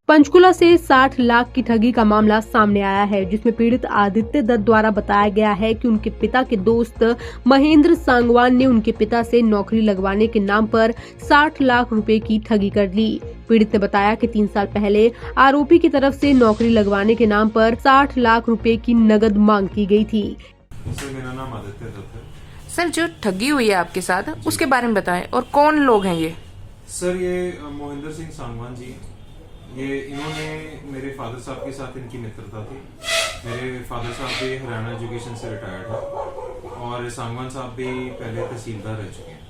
पंचकुला से 60 लाख की ठगी का मामला सामने आया है, जिसमें पीड़ित आदित्य दत्त द्वारा बताया गया है कि उनके पिता के दोस्त महेंद्र सांगवान ने उनके पिता से नौकरी लगवाने के नाम पर 60 लाख रुपए की ठगी कर ली। पीड़ित ने बताया कि 3 साल पहले आरोपी की तरफ से नौकरी लगवाने के नाम पर 60 लाख रुपए की नगद मांग की गई थी। सर, मेरा नाम आदित्य दत्त है। सर, जो ठगी हुई है आपके साथ उसके बारे में बताएं और कौन लोग हैं ये? सर, ये मोहिंदर सिंह सांगवान जी, ये इन्होंने मेरे फादर साहब के साथ इनकी मित्रता थी। मेरे फादर साहब भी हरियाणा एजुकेशन से रिटायर्ड है और सांगवान साहब भी पहले तहसीलदार रह चुके हैं।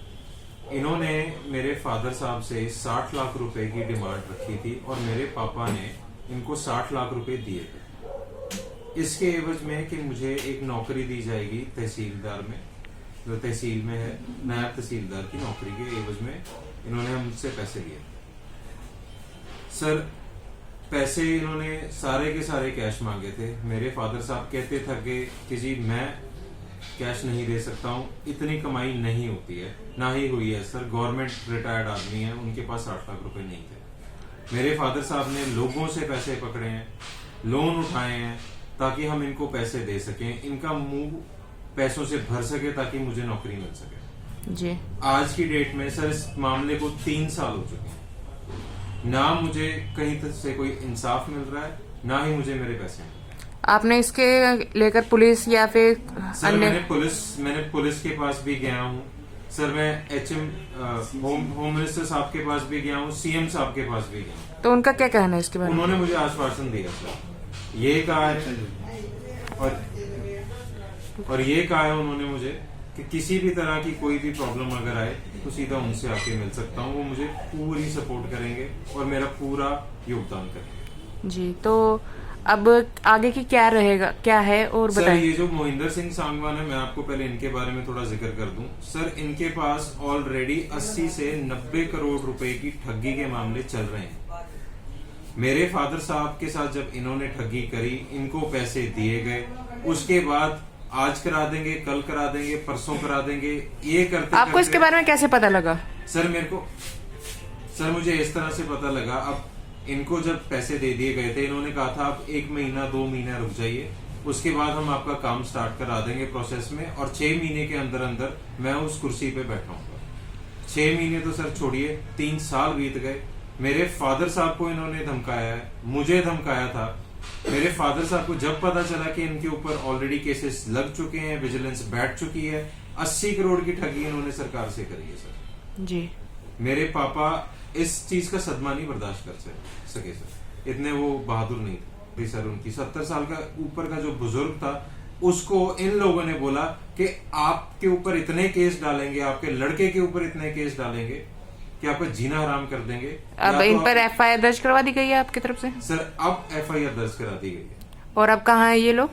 इन्होंने मेरे फादर साहब से 60 लाख रुपए की डिमांड रखी थी और मेरे पापा ने इनको 60 लाख रुपए दिए थे। इसके एवज में कि मुझे एक नौकरी दी जाएगी तहसीलदार में, जो तहसील में है, नायब तहसीलदार की नौकरी के एवज में इन्होंने मुझसे पैसे लिए। सर, पैसे इन्होंने सारे के सारे कैश मांगे थे। मेरे फादर साहब कहते थे कि जी मैं कैश नहीं दे सकता हूँ, इतनी कमाई नहीं होती है, ना ही हुई है। सर, गवर्नमेंट रिटायर्ड आदमी है, उनके पास 60 लाख रुपए नहीं थे। मेरे फादर साहब ने लोगों से पैसे पकड़े हैं, लोन उठाए हैं ताकि हम इनको पैसे दे सकें, इनका मुंह पैसों से भर सके ताकि मुझे नौकरी मिल सके। जी, आज की डेट में सर इस मामले को 3 साल हो चुके हैं। ना मुझे कहीं तक से कोई इंसाफ मिल रहा है, ना ही मुझे मेरे पैसे मिल। आपने इसके लेकर पुलिस या फिर सर, अन्य? मैंने पुलिस के पास भी गया हूँ। सर, मैं HM होम मिनिस्टर साहब के पास भी गया हूँ, CM साहब के पास भी गया हूँ। तो उनका क्या कहना है इसके बारे में? उन्होंने मुझे आश्वासन दिया सर, ये कहा है और ये कहा है उन्होंने मुझे कि किसी भी तरह की कोई भी प्रॉब्लम अगर आए तो सीधा उनसे आके मिल सकता हूँ। वो मुझे पूरी सपोर्ट करेंगे और मेरा पूरा योगदान करेंगे। जी, तो अब आगे की क्या है और सर, बताएं। ये जो मोहिंदर सिंह सांगवान है, मैं आपको पहले इनके बारे में थोड़ा जिक्र कर दूं। सर, इनके पास ऑलरेडी 80 से 90 करोड़ रुपए की ठगी के मामले चल रहे हैं। मेरे फादर साहब के साथ जब इन्होंने ठगी करी, इनको पैसे दिए गए, उसके बाद आज करा देंगे, कल करा देंगे, परसों करा देंगे, ये करते आपको इसके बारे में कैसे पता लगा? सर, मुझे इस तरह से पता लगा। अब इनको जब पैसे दे दिए गए थे, इन्होंने कहा था आप 1 महीना 2 महीना रुक जाइए, उसके बाद हम आपका काम स्टार्ट करा देंगे प्रोसेस में, और 6 महीने के अंदर अंदर मैं उस कुर्सी पे बैठाऊंगा। 6 महीने तो सर छोड़िए, 3 साल बीत गए। मेरे फादर साहब को इन्होंने धमकाया है, मुझे धमकाया था। मेरे फादर साहब को जब पता चला कि इनके ऊपर ऑलरेडी केसेस लग चुके हैं, विजिलेंस बैठ चुकी है, 80 करोड़ की ठगी इन्होंने सरकार से करी है सर। जी, मेरे पापा इस चीज का सदमा नहीं बर्दाश्त कर सके सर, इतने वो बहादुर नहीं थे सर। उनकी 70 साल का ऊपर का जो बुजुर्ग था, उसको इन लोगों ने बोला कि आपके ऊपर इतने केस डालेंगे, आपके लड़के के ऊपर इतने केस डालेंगे कि आपका जीना हराम कर देंगे। अब इन पर FIR दर्ज करवा दी गई है आपकी तरफ से? सर, अब FIR दर्ज करा दी गई है। और अब कहाँ है ये लोग?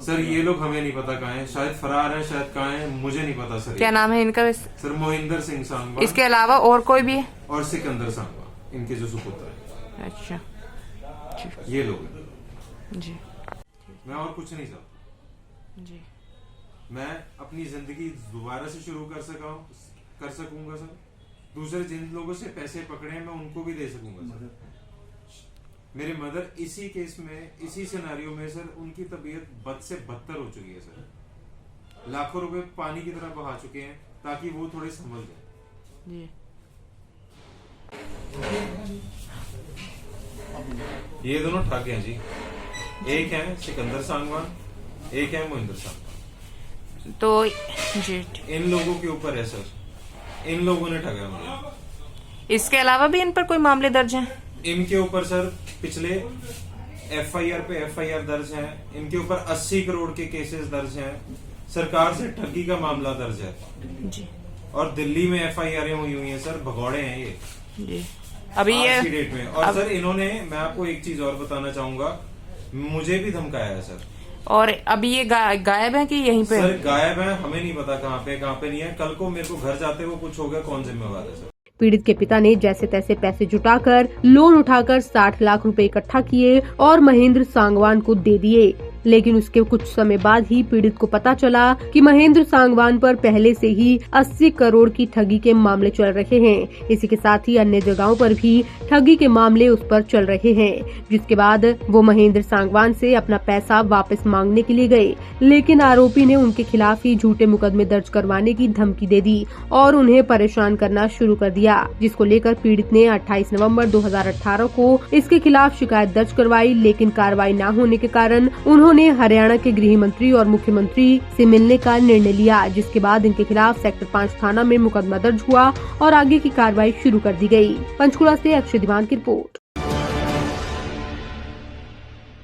सर, ये लोग हमें नहीं पता कहाँ हैं, शायद फरार हैं, शायद कहाँ हैं, मुझे नहीं पता सर। क्या नाम है इनका वैसे? सर, मोहिंदर सिंह सांगवान। इसके अलावा और कोई भी है? और सिकंदर सांगवान, इनके जो सुपुत्र है। अच्छा, ये लोग हैं जी। मैं और कुछ नहीं चाहता जी, मैं अपनी जिंदगी दोबारा से शुरू कर सकूंगा सर। दूसरे जिन लोगों से पैसे पकड़े हैं, मैं उनको भी दे सकूंगा सर। मेरे मदर इसी केस में, इसी सिनेरियो में सर, उनकी तबीयत बद से बदतर हो चुकी है सर। लाखों रुपए पानी की तरह बहा चुके हैं ताकि वो थोड़े संभल जाए। जी। ये दोनों ठग हैं जी, एक है सिकंदर सांगवान, एक है मोहिंदर सांगवान। तो जी, इन लोगों के ऊपर है सर, इन लोगों ने ठगा मुझे। इसके अलावा भी इन पर कोई मामले दर्ज हैं? इनके ऊपर सर पिछले FIR पे FIR दर्ज हैं, इनके ऊपर 80 करोड़ के केसेस दर्ज हैं, सरकार से ठगी का मामला दर्ज है जी। और दिल्ली में FIR हुई हैं सर, भगौड़े हैं ये जी। अभी आज ये की डेट में। और सर, इन्होंने, मैं आपको एक चीज और बताना चाहूंगा, मुझे भी धमकाया है सर। और अभी ये गायब है कि यहीं पे? सर, गायब है, हमें नहीं पता कहाँ पे नहीं है। कल को मेरे को घर जाते हुए कुछ हो गया, कौन जिम्मेवार है सर? पीड़ित के पिता ने जैसे तैसे पैसे जुटाकर लोन उठाकर 60 लाख रुपए इकट्ठा किए और महेंद्र सांगवान को दे दिए। लेकिन उसके कुछ समय बाद ही पीड़ित को पता चला कि महेंद्र सांगवान पर पहले से ही 80 करोड़ की ठगी के मामले चल रहे हैं। इसी के साथ ही अन्य जगहों पर भी ठगी के मामले उस पर चल रहे हैं, जिसके बाद वो महेंद्र सांगवान से अपना पैसा वापस मांगने के लिए गए, लेकिन आरोपी ने उनके खिलाफ ही झूठे मुकदमे दर्ज करवाने की धमकी दे दी और उन्हें परेशान करना शुरू कर दिया, जिसको लेकर पीड़ित ने 28 नवंबर 2018 को इसके खिलाफ शिकायत दर्ज करवाई, लेकिन कार्रवाई न होने के कारण उन्होंने हरियाणा के गृह मंत्री और मुख्यमंत्री से मिलने का निर्णय लिया, जिसके बाद इनके खिलाफ सेक्टर 5 थाना में मुकदमा दर्ज हुआ और आगे की कार्रवाई शुरू कर दी गई। पंचकुला से अक्षय दीवान की रिपोर्ट।